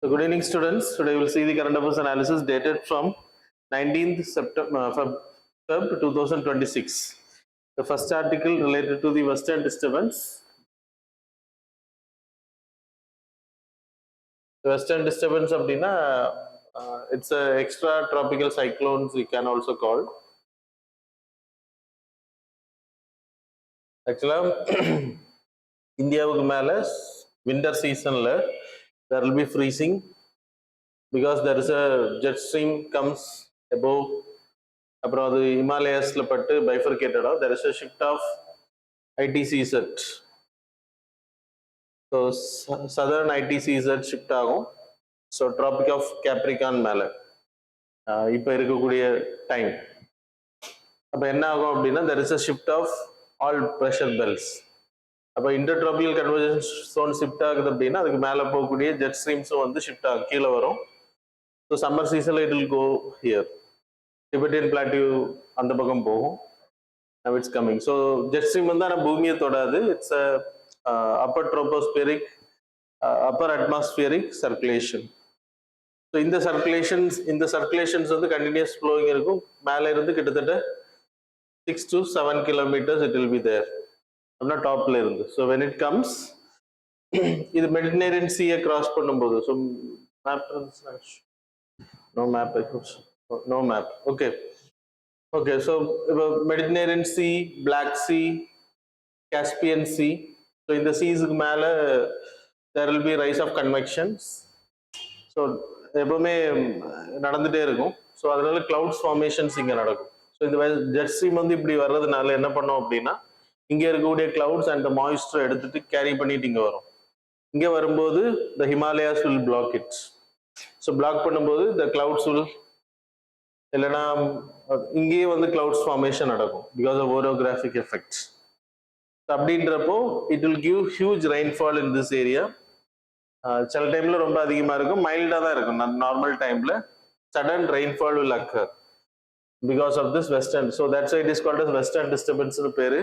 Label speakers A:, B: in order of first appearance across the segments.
A: So good evening, students. Today we will see the current affairs analysis dated from 19th September Feb 2026. The first article related to the Western disturbance. The Western disturbance அப்படின்னா it's a extra tropical cyclones we can also call. Actually, இந்தியாவுக்கு மேல winter seasonல there will be freezing because there is a jet stream comes above. அப்புறம் அது ஹிமாலயஸ்ல பட்டு பைஃபர்கேட்டடா there is a shift of ITCZ. So southern ITCZ shift ஆகும். So traffic of Capricorn மேலே இப்போ இருக்கக்கூடிய time. அப்போ என்ன ஆகும் அப்படின்னா there is a shift of all pressure belts. அப்போ இன்டர்ட்ராபிக்கல் கன்வர்ஜென்ஸ் ஜோன் ஷிஃப்ட் ஆகுது அப்படின்னா அதுக்கு மேலே போகக்கூடிய ஜெட் ஸ்ட்ரீம்ஸும் வந்து ஷிஃப்ட் ஆகும், கீழே வரும். ஸோ சம்மர் சீசனில் it will go here. Tibetan plateau அந்த பக்கம் போகும். It's coming. So jet stream வந்து ஆனால் பூமியை தொடாது. It's upper tropospheric upper atmospheric circulation. So இந்த சர்க்குலேஷன்ஸ் வந்து கண்டினியூஸ் ஃப்ளோயிங் இருக்கும். மேலே இருந்து கிட்டத்தட்ட 6 to 7 kilometers it will be there. அப்படின்னா டாப்ல இருந்து. ஸோ வென் இட் கம்ஸ் இது மெடிட்டரேனியன் சீயை கிராஸ் பண்ணும்போது, so map no map okay. So இப்போ Mediterranean sea, black sea, Caspian sea. So இந்த சீஸுக்கு மேலே there will be rise of convections. So எப்பவுமே நடந்துட்டே இருக்கும். ஸோ அதனால கிளவுட்ஸ் ஃபார்மேஷன்ஸ் இங்கே நடக்கும். ஸோ இந்த ஜெட் ஸ்ட்ரீம் வந்து இப்படி வர்றதுனால என்ன பண்ணோம் அப்படின்னா இங்கே இருக்கக்கூடிய கிளவுட்ஸ் அண்ட் மாய்ஸ்டர் எடுத்துட்டு கேரி பண்ணிட்டு இங்கே வரும். இங்கே வரும்போது the Himalayas will block it. So block பண்ணும்போது த கிளவுட்ஸ் வில் இல்லைன்னா இங்கேயே வந்து கிளவுட்ஸ் ஃபார்மேஷன் நடக்கும் பிகாஸ் ஆஃப் ஓரோகிராஃபிக் எஃபெக்ட்ஸ். அப்படின்றப்போ it will give huge rainfall in this area. சில டைம்ல ரொம்ப அதிகமா இருக்கும், மைல்டா தான் இருக்கும். நார்மல் டைம்ல sudden rainfall will occur because of this western. So that's it is called as western disturbance பேரு.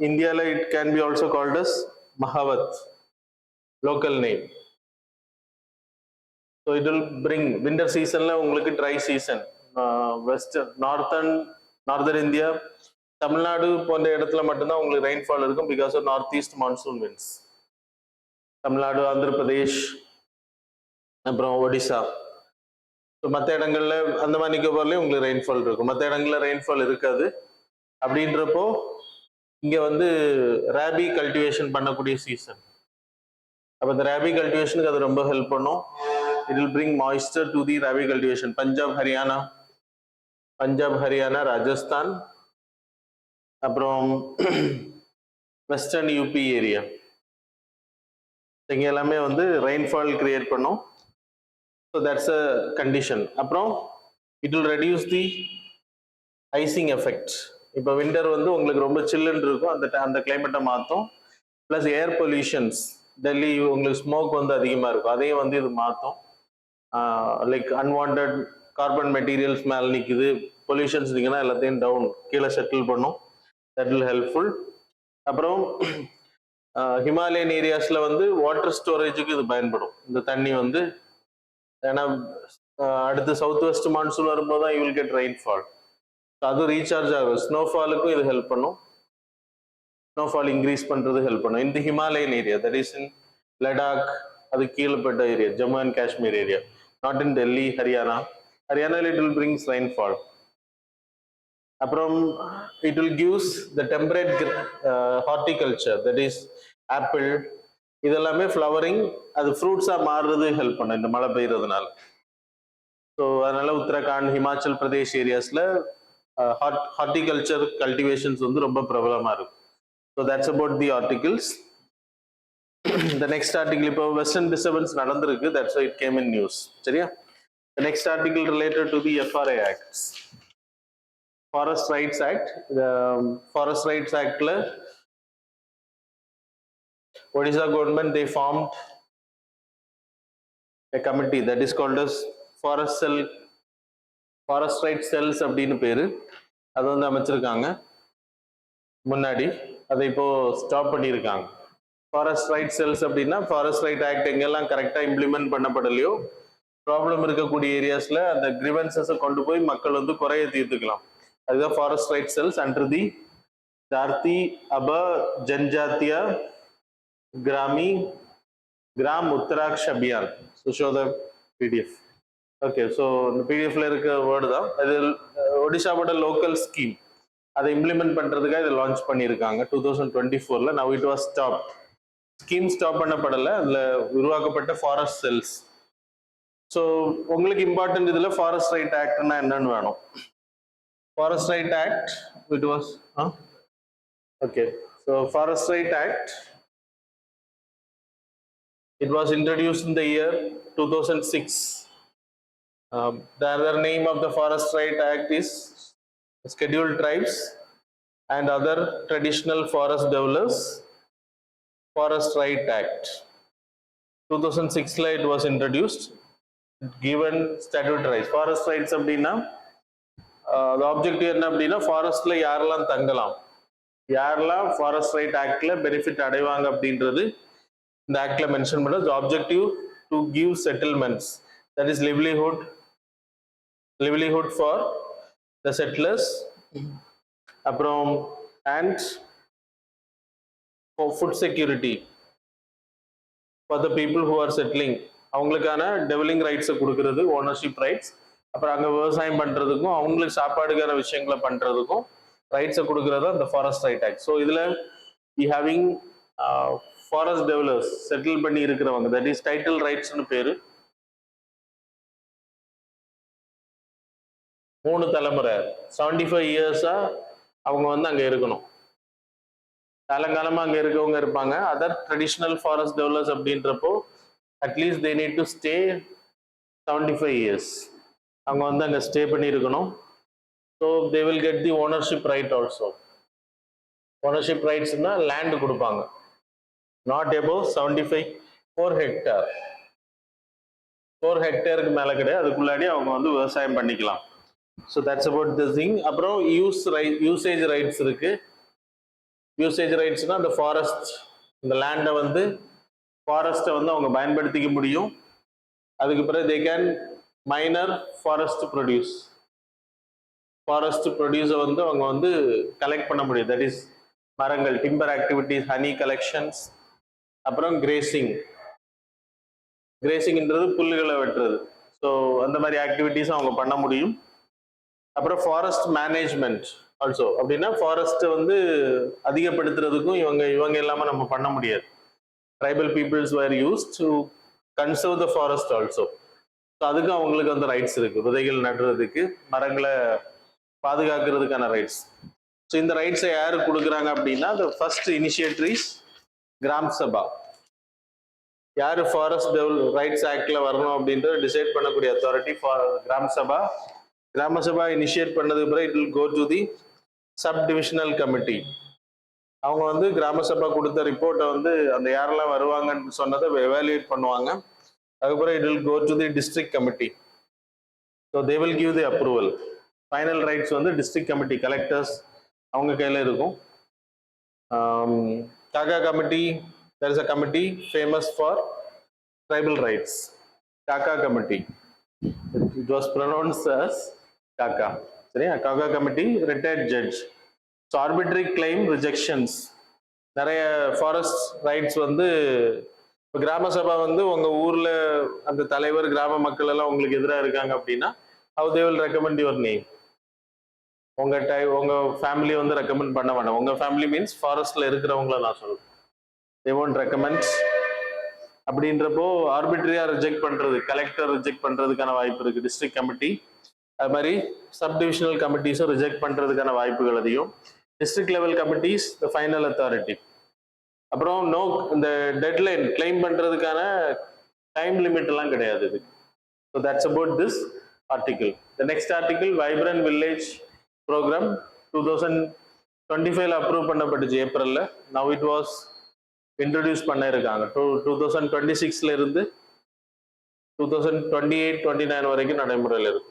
A: இந்தியால it can be also called as Mahawat, local name. So it will bring winter சீசன்ல உங்களுக்கு dry season. Western northern India, Tamil Nadu போன்ற இடத்துல மட்டும்தான் உங்களுக்கு rainfall இருக்கும் because of north east monsoon winds. Tamil Nadu, Andhra Pradesh, அப்புறம் ஒடிசா. ஸோ மற்ற இடங்கள்ல அந்தமான் நிக்கோபார்லயும் உங்களுக்கு ரெயின்ஃபால் இருக்கும், மற்ற இடங்கள்ல ரெயின்ஃபால் இருக்காது. அப்படின்றப்போ இங்க வந்து ராபி கல்டிவேஷன் பண்ணக்கூடிய சீசன். அப்போ இந்த ராபி கல்டிவேஷனுக்கு அது ரொம்ப ஹெல்ப் பண்ணும். It will bring moisture to the rabi cultivation. Punjab, Haryana, Rajasthan, அப்புறம் வெஸ்டர்ன் யூபி ஏரியா, இங்கே எல்லாமே வந்து ரெயின்ஃபால் கிரியேட் பண்ணும். So that's a condition. அப்புறம் it will reduce the icing effect. இப்போ விண்டர் வந்து உங்களுக்கு ரொம்ப சில்லுன்னு இருக்கும், அந்த கிளைமேட்டை மாற்றும். ப்ளஸ் ஏர் பொல்யூஷன்ஸ், டெல்லி உங்களுக்கு ஸ்மோக் வந்து அதிகமாக இருக்கும், அதையும் வந்து இது மாற்றும். லைக் அன்வான்ட் கார்பன் மெட்டீரியல்ஸ் மேலே நிற்குது, பொல்யூஷன்ஸ் நிற்குன்னா எல்லாத்தையும் டவுன் கீழே செட்டில் பண்ணும். That will helpful. அப்புறம் ஹிமாலயன் ஏரியாஸ்ல வந்து வாட்டர் ஸ்டோரேஜுக்கு இது பயன்படும். இந்த தண்ணி வந்து ஏன்னா அடுத்து சவுத் வெஸ்ட் மான்சூன் வரும்போது தான் யூ வில் கெட் ரெயின்ஃபால். அது ரீசார்ஜ் ஆகும். ஸ்னோஃபாலுக்கும் இது ஹெல்ப் பண்ணும். ஸ்னோஃபால் இன்க்ரீஸ் பண்றது ஹெல்ப் பண்ணும். இந்த Himalayan area, that is in Ladakh, அது கீழப்பட்ட area, Jammu and Kashmir area, not in Delhi, Haryana it will brings rainfall. அப்புறம் it will gives the temperate horticulture, that is apple, இதெல்லாமே ஃப்ளவரிங், அது ஃப்ரூட்ஸா மாறுறது ஹெல்ப் பண்ணும் இந்த மழை பெய்யறதுனால. ஸோ அதனால உத்தரகாண்ட், ஹிமாச்சல் பிரதேஷ் ஏரியாஸ்ல ஹார்டிகல்ச்சர் கல்டிவேஷன்ஸ் வந்து ரொம்ப பிரபலமா இருக்கும். So that's about the articles. The next article இப்போ வெஸ்டர்ன் டிஸ்டர்பன்ஸ் நடந்திருக்கு, that's why it came in news. சரியா? The next article related to the FRA acts, forest rights act. இந்த ஃபாரஸ்ட் ரைட்ஸ் ஆக்ட்ல Odisha government they formed a committee that is called as forest rights cells அப்படின்னு பேரு. அது வந்து அமைச்சிருக்காங்க முன்னாடி, அதை இப்போ ஸ்டாப் பண்ணியிருக்காங்க. ஃபாரஸ்ட் ரைட் செல்ஸ் அப்படின்னா ஃபாரஸ்ட் ரைட் ஆக்ட் எங்கெல்லாம் கரெக்டாக இம்ப்ளிமெண்ட் பண்ணப்படலையோ ப்ராப்ளம் இருக்கக்கூடிய ஏரியாஸ்ல அந்த கிரிவன்சஸை கொண்டு போய் மக்கள் வந்து குறைய தீர்த்துக்கலாம். அதுதான் forest right cells under the ஜார்த்தி அப ஜன்ஜாத்தியா கிராமி Gram Utkarsh Abhiyan. Show the PDF. Okay, so இந்த பிடிஎஃப்ல இருக்க வேர்டு தான் அது. ஒடிஷாவோட லோக்கல் ஸ்கீம் அதை இம்ப்ளிமெண்ட் பண்றதுக்காக இதை லான்ச் பண்ணியிருக்காங்க 2024. Now it was stop. Scheme stop பண்ணப்படலை, அதுல உருவாக்கப்பட்ட ஃபாரஸ்ட் செல்ஸ். ஸோ உங்களுக்கு இம்பார்ட்டன்ட் இதுல ஃபாரஸ்ட் ரைட் ஆக்ட்னா என்னன்னு வேணும். Forest right act it was okay. So forest right act it was introduced in the year 2006. The other name of the Forest Right Act is Scheduled Tribes and Other Traditional Forest Dwellers Forest Right Act. 2006 la it was introduced, given statutory rights. Forest rights அப்படின்னா the objective என்ன அப்படின்னா ஃபாரஸ்ட்ல யாரெல்லாம் தங்கலாம், யாரெல்லாம் forest right ஆக்ட்ல benefit அடைவாங்க அப்படின்றது இந்த ஆக்ட்ல mention பண்ண. the objective to give settlements, that is livelihood for the settlers, அப்புறம் and for food security for the people who are settling, அவங்களுக்கான டெவலிங் ரைட்ஸை கொடுக்கறது, ஓனர்ஷிப் ரைட்ஸ். அப்புறம் அங்கே விவசாயம் பண்றதுக்கும் அவங்களுக்கு சாப்பாடுக்கான விஷயங்களை பண்றதுக்கும் ரைட்ஸை கொடுக்கறது அந்த ஃபாரஸ்ட் ரைட் ஆக்ட். ஸோ இதுல ஹேவிங் ஃபாரஸ்ட் டெவலர்ஸ் செட்டில் பண்ணி இருக்கிறவங்க, தட் இஸ் டைட்டில் ரைட்ஸ்னு பேரு. 3 தலைமுறை 75 இயர்ஸா அவங்க வந்து அங்க இருக்கணும். காலங்காலமா அங்க இருக்கவங்க இருப்பாங்க. அதர் ட்ரெடிஷ்னல் ஃபாரஸ்ட் டெவலர்ஸ் அப்படின்றப்போ at least they need to stay 75 years. அவங்க வந்து அங்க ஸ்டே பண்ணி இருக்கணும். So they will get the ownership right also. Ownership ரைட்ஸ்னா லேண்ட் கொடுப்பாங்க, not above 75 4 hectare. 4 ஹெக்டேருக்கு மேல கிடையாது, அதுக்குள்ளாடி அவங்க வந்து விவசாயம் பண்ணிக்கலாம். So that's about this thing. அப்புறம் யூசேஜ் ரைட்ஸ் இருக்கு. யூசேஜ் ரைட்ஸ்னா அந்த ஃபாரஸ்ட், இந்த லேண்டை வந்து ஃபாரஸ்ட்டை வந்து அவங்க பயன்படுத்திக்க முடியும். அதுக்கு பிறகு they can minor forest produce, forest ப்ரொடியூஸை வந்து அவங்க வந்து கலெக்ட் பண்ண முடியும். தட் இஸ் மரங்கள், டிம்பர் ஆக்டிவிட்டிஸ், ஹனி கலெக்ஷன்ஸ், அப்புறம் கிரேசிங். கிரேசிங்ன்றது புல்லுகளை வெட்டுறது. ஸோ அந்த மாதிரி ஆக்டிவிட்டிஸும் அவங்க பண்ண முடியும். அப்புறம் ஃபாரஸ்ட் மேனேஜ்மெண்ட் ஆல்சோ. அப்படின்னா ஃபாரஸ்ட்டை வந்து அதிகப்படுத்துறதுக்கும் இவங்க இல்லாமல் நம்ம பண்ண முடியாது. Tribal peoples were used to conserve the forest also. So அதுக்கும் அவங்களுக்கு வந்து ரைட்ஸ் இருக்கு. விதைகள் நடுறதுக்கு, மரங்களை பாதுகாக்கிறதுக்கான ரைட்ஸ். ஸோ இந்த ரைட்ஸை யாரு கொடுக்குறாங்க அப்படின்னா the first initiator is Gram Sabha. யாரு ஃபாரஸ்ட் ரைட்ஸ் ஆக்ட்ல வரணும் அப்படின்றத டிசைட் பண்ணக்கூடிய அத்தாரிட்டி கிராம் சபா. கிராம சபா இனிஷியேட் பண்ணதுக்கு பிறகு it will go to the sub divisional committee. அவங்க வந்து கிராம சபா கொடுத்த ரிப்போர்ட்டை வந்து அந்த யாரெல்லாம் வருவாங்கன்னு சொன்னதை எவாலுவேட் பண்ணுவாங்க. அதுக்கப்புறம் it will go to the district committee. So they will give the approval. Final rights வந்து டிஸ்ட்ரிக்ட் கமிட்டி, கலெக்டர்ஸ் அவங்க கையில் இருக்கும். காக்கா committee, there is a committee famous for tribal rights, Kaka committee. It was pronounced as Kaka. சரியா? Kaka committee, retired judge. So arbitrary claim rejections. நிறைய forest rights வந்து கிராம சபா வந்து உங்க ஊர்ல அந்த தலைவர், கிராம மக்கள் எல்லாம் உங்களுக்கு எதிராக இருக்காங்க அப்படின்னா how they will recommend your name. உங்க ஃபேமிலி வந்து ரெக்கமெண்ட் பண்ண வேண்டாம். உங்க ஃபேமிலி மீன்ஸ் ஃபாரஸ்ட்ல இருக்கிறவங்கள நான் சொல்றேன். they won't recommend. அப்படின்றப்போ ஆர்பிட்ரியா ரிஜெக்ட் பண்றது, கலெக்டர் ரிஜெக்ட் பண்றதுக்கான வாய்ப்பு இருக்கு டிஸ்ட்ரிக்ட் கமிட்டி. அது மாதிரி சப் டிவிஷனல் கமிட்டிஸும் ரிஜெக்ட் பண்றதுக்கான வாய்ப்புகள் அதிகம். District level committees the final authority. அப்புறம் இந்த டெட்லைன் கிளைம் பண்றதுக்கான டைம் லிமிட் எல்லாம் கிடையாது இது. So that's about this article. The next article vibrant village programme 2025 approve பண்ணப்பட்டுச்சு ஏப்ரல்ல. நவ் இட் வாஸ் இன்ட்ரடியூஸ் பண்ண இருக்காங்க. 2026 இருந்து 2028-29 வரைக்கும் நடைமுறையில் இருக்கு.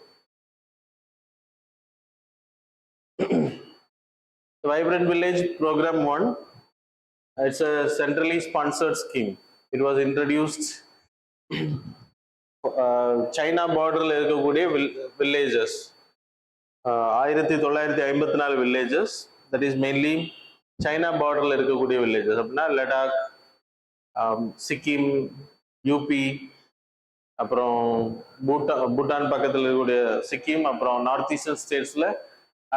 A: Vibrant village programme 1 It's a centrally sponsored scheme. It was introduced China border villages. 1954 villages, that is mainly China border இருக்கக்கூடிய villages. அப்படின்னா லடாக், சிக்கிம், யூபி, அப்புறம் பூட்டான் பக்கத்தில் இருக்கக்கூடிய சிக்கிம், அப்புறம் நார்த் ஈஸ்டர்ன் ஸ்டேட்ஸ்ல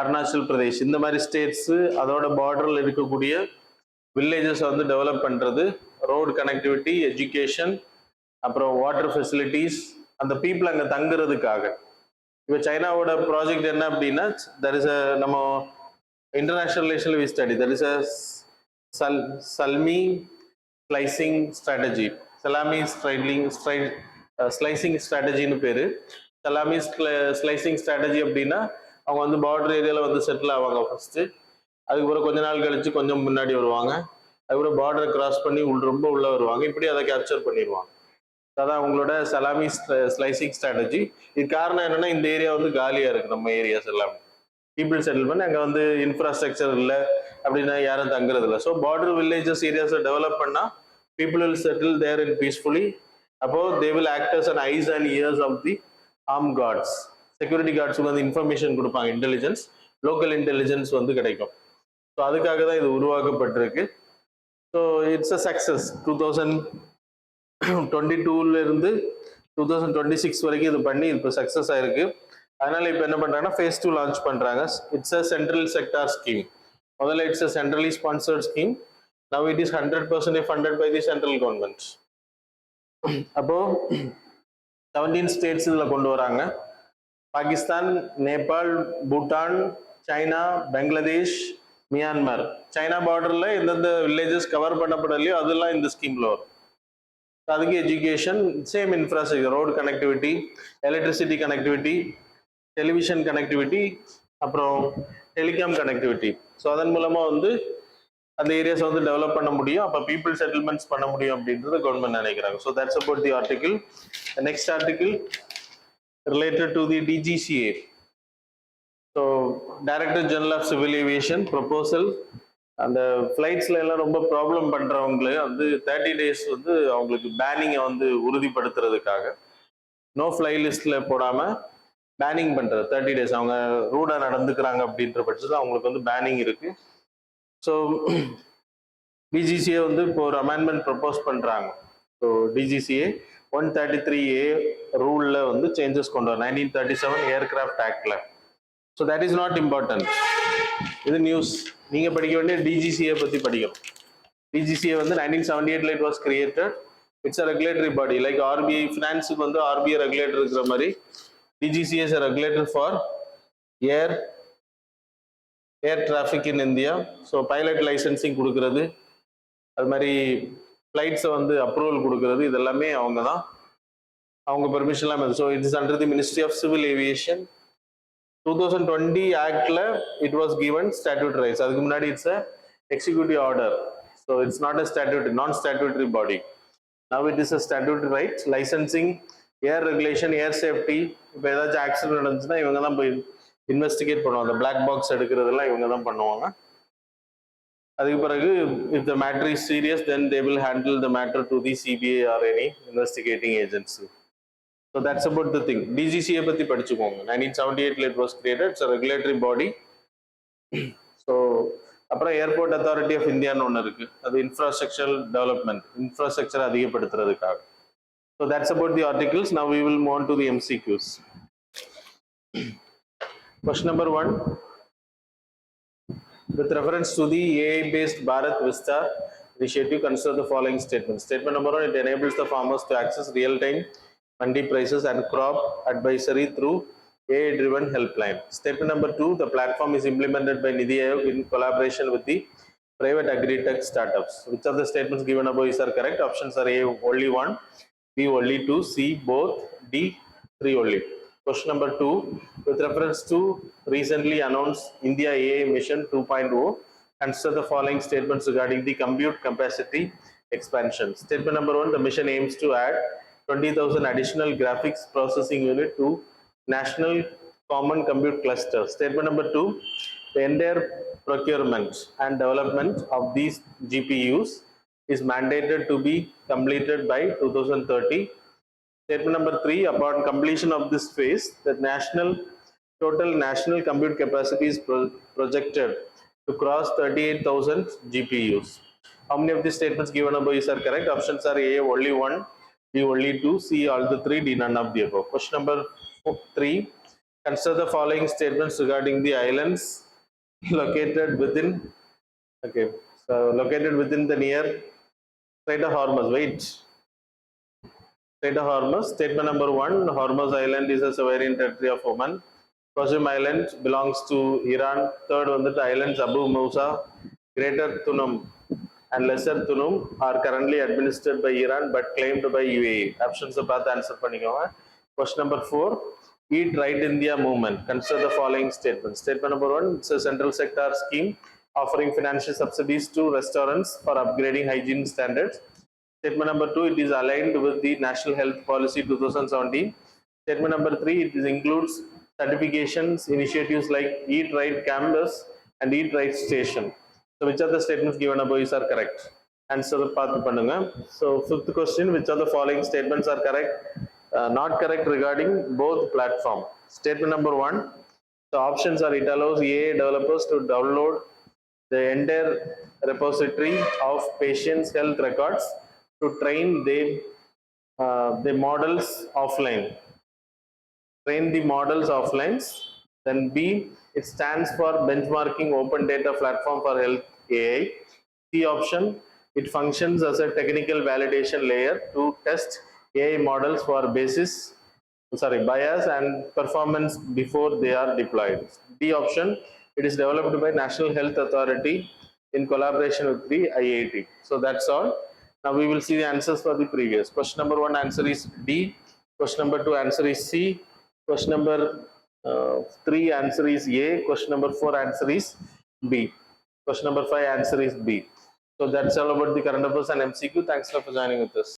A: அருணாச்சல் பிரதேஷ், இந்த மாதிரி ஸ்டேட்ஸ் அதோட பார்டரில் இருக்கக்கூடிய வில்லேஜஸ் வந்து டெவலப் பண்றது, ரோடு கனெக்டிவிட்டி, எஜுகேஷன், அப்புறம் வாட்டர் ஃபெசிலிட்டிஸ், அந்த பீப்புள் அங்கே தங்குறதுக்காக. இப்போ சைனாவோட ப்ராஜெக்ட் என்ன அப்படின்னா, தட் இஸ் அ நம்ம இன்டர்நேஷனல் ரிலேஷன்ல we study, that is a salami slicing strategy, salami slicing ஸ்ட்ராட்டஜின்னு பேரு. சலாமி ஸ்லைசிங் ஸ்ட்ராட்டஜி அப்படின்னா அவங்க வந்து பார்டர் ஏரியாவில் வந்து செட்டில் ஆவாங்க ஃபர்ஸ்ட், அதுக்கப்புறம் கொஞ்ச நாள் கழிச்சு கொஞ்சம் முன்னாடி வருவாங்க, அதுக்கப்புறம் பார்டரை கிராஸ் பண்ணி ரொம்ப உள்ள வருவாங்க, இப்படி அதை கேப்சர் பண்ணிடுவாங்க. அதான் அவங்களோட சலாமி ஸ்லைசிங் ஸ்ட்ராட்டஜி. இது காரணம் என்னன்னா, இந்த ஏரியா வந்து காலியா இருக்கு, நம்ம ஏரியாஸ் எல்லாமே பீப்புள் செட்டில்மெண்ட், அங்கே வந்து இன்ஃப்ராஸ்ட்ரக்சர் இல்லை அப்படின்னா யாரும் தங்குறது இல்லை. ஸோ பார்டர் வில்லேஜஸ் ஏரியாஸை டெவலப் பண்ணா people will settle there in peacefully. அப்போ they will act as an eyes and ears of the arm guards. Security கார்ட்ஸுக்கு வந்து இன்ஃபர்மேஷன் கொடுப்பாங்க, இன்டெலிஜென்ஸ், லோக்கல் இன்டெலிஜென்ஸ் வந்து கிடைக்கும். ஸோ அதுக்காக தான் இது உருவாக்கப்பட்டிருக்கு. So it's a success. 2022 இருந்து 2026 வரைக்கும் இது பண்ணி இப்போ சக்ஸஸ் ஆயிருக்கு. அதனால இப்போ என்ன பண்றாங்கன்னா phase 2 லான்ச் பண்றாங்க. It's a central sector scheme. முதல்ல it's a centrally sponsored scheme. Now it is 100% funded by the central government. அப்போ 17 ஸ்டேட்ஸ் இதுல கொண்டு வராங்க. Pakistan, Nepal, Bhutan, China, Bangladesh, Myanmar. China பார்டர்ல எந்தெந்த வில்லேஜஸ் கவர் பண்ணப்படலையோ அதெல்லாம் இந்த ஸ்கீம்ல வரும். அதுக்கு education, same infrastructure, road connectivity, electricity connectivity, television connectivity, அப்புறம் டெலிகாம் கனெக்டிவிட்டி. ஸோ அதன் மூலமா வந்து அந்த ஏரியாஸ் வந்து டெவலப் பண்ண முடியும், அப்போ பீப்புள் செட்டில்மெண்ட்ஸ் பண்ண முடியும் அப்படின்றது கவர்மெண்ட் நினைக்கிறாங்க. So that's about the article. Next article related to the DGCA. So Director General of Civil Aviation proposal, அந்த ஃப்ளைட்ஸ்ல எல்லாம் ரொம்ப ப்ராப்ளம் பண்றவங்களே வந்து 30 days வந்து அவங்களுக்கு பேனிங்கை வந்து உறுதிப்படுத்துறதுக்காக நோ ஃப்ளை லிஸ்ட்ல போடாம பேனிங் பண்றது 30 days. அவங்க ரூடா நடந்துக்கிறாங்க அப்படின்ற பட்சத்தில் அவங்களுக்கு வந்து பேனிங் இருக்கு. ஸோ டிஜிசிஏ வந்து இப்போ ஒரு அமெண்ட்மெண்ட் ப்ரப்போஸ் பண்றாங்க. ஸோ டிஜிசிஏ 133A ரூல்ல வந்து சேஞ்சஸ் கொண்டு வர 1937 ஏர்கிராஃப்ட் ஆக்ட்ல. So that is not important. இது நியூஸ். நீங்க படிக்க வேண்டிய டிஜிசிஏ பத்தி படிக்கணும். டிஜிசிஏ வந்து 1978 it was created. It's a regulatory body like RBI. ஃபினான்ஸுக்கு வந்து ஆர்பிஐ ரெகுலேட்டர் இருக்கிற மாதிரி DGCA is a regulator for air traffic in India. So pilot licensing கொடுக்கறது, அது மாதிரி ஃப்ளைட்ஸை வந்து அப்ரூவல் கொடுக்கறது, இது எல்லாமே அவங்க தான், அவங்க பெர்மிஷன் எல்லாம். So it is under the ministry of civil aviation. 2020 ஆக்ட்ல it was given statutory rights. அதுக்கு முன்னாடி it's a executive order. So it's not a statutory, non statutory body. Now it is a statutory rights. Licensing, air regulation, air safety. இப்போ ஏதாச்சும் accident நடந்துச்சுன்னா இவங்க தான் போய் investigate பண்ணுவாங்க. அந்த பிளாக் பாக்ஸ் எடுக்கிறதெல்லாம் இவங்க தான் பண்ணுவாங்க. அதுக்கு பிறகு if the matter is serious then they will handle the matter to the CBI or any investigating agency. So that's about the thing. DGCA பத்தி படிச்சுக்கோங்க. 1978 it was created. It's a regulatory body. So அப்புறம் airport authority of இந்தியான்னு ஒன்று இருக்கு. அது infrastructure development, infrastructure அதிகப்படுத்துறதுக்காக. So that's about the articles. Now we will move on to the MCQs. Question number 1. With reference to the AI-based Bharat Vista initiative, consider the following statements. Statement number 1, it enables the farmers to access real-time mandi prices and crop advisory through AI-driven helpline. Statement number 2, the platform is implemented by NITI Aayog in collaboration with the private agri-tech startups. Which of the statements given above is correct? Options are A, only 1, B, only 2, C, both, D, 3 only. Question number 2, with reference to recently announced India AI Mission 2.0, consider the following statements regarding the compute capacity expansion. Statement number 1, the mission aims to add 20,000 additional graphics processing unit to National Common Compute Cluster. Statement number 2, the entire procurement and development of these GPUs is mandated to be completed by 2030. Statement number 3, upon completion of this phase, the total national compute capacity is projected to cross 38,000 GPUs. How many of these statements given above are correct? Options are A, only one, B, only two, C, all the three, D, none of the above. Question number 3, consider the following statements regarding the islands located within, okay, so located within the near Strait of Hormuz. Wait. Strait of Hormuz. Statement number 1, Hormuz Island is a sovereign territory of Oman. Qasim Island belongs to Iran. Third one, the islands Abu Musa, Greater Tunum and Lesser Tunum are currently administered by Iran but claimed by UAE. Options பார்த்து answer பண்ணிக்கோங்க. Question number 4, Eat Right India movement. Consider the following statements. Statement number 1, it's a central sector scheme offering financial subsidies to restaurants for upgrading hygiene standards. Statement number 2, it is aligned with the National Health Policy 2017. Statement number 3, it includes certifications, initiatives like Eat Right Campus and Eat Right Station. So which of the statements given above are correct? Answer பார்த்து பண்ணுங்க. So fifth question, which of the following statements are correct? Not correct regarding both platform. Statement number 1, the options are it allows AI developers to download the entire repository of patients' health records to train the models offline. Train the models offline. Then B, it stands for benchmarking open data platform for health AI. C option, it functions as a technical validation layer to test AI models for bias and performance before they are deployed. D option, it is developed by National Health Authority in collaboration with the IIT. So that's all. Now we will see the answers for the previous. Question number 1 answer is D. Question number 2 answer is C. Question number 3 answer is A. Question number 4 answer is B. Question number 5 answer is B. So that's all about the current affairs and MCQ. Thanks for joining with us.